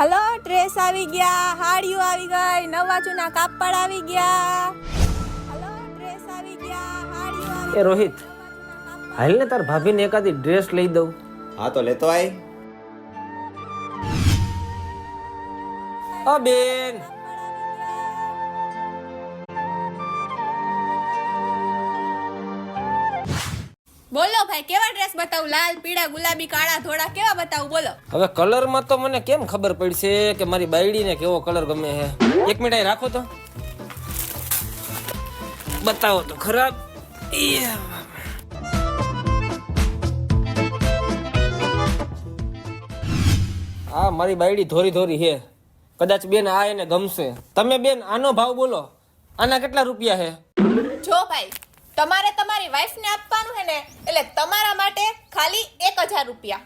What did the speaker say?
Hello, dress આવી ગયા, હાડીઓ આવી ગઈ, નવા જૂના કાપડ આવી ગયા. હલો, ડ્રેસ આવી ગયા, હાડીઓ આવી એ રોહિત, હાલ ને તાર ભાભીને એકાદી ડ્રેસ લઈ દઉં. હા તો લેતો આય. ઓ બેન, બોલો ભાઈ, કેવા ડ્રેસ બતાવું? લાલ, પીળા, ગુલાબી, કાળા, ધોળા કેવા બતાવું? બોલો. હવે કલરમાં તો મને કેમ ખબર પડશે કે મારી બાયડીને કેવો કલર ગમે છે? એક મિનિટ અહીં રાખો તો, બતાવો તો ખરાબ. આ મારી બાયડી ધોરી ધોરી છે, કદાચ બેન આ એને ગમશે. તમે બેન આનો ભાવ બોલો, આના કેટલા રૂપિયા છે? જો ભાઈ, તમારે તમારી વાઈફને આપવાનું છે ને, એટલે તમારા માટે ખાલી 1000 રૂપિયા.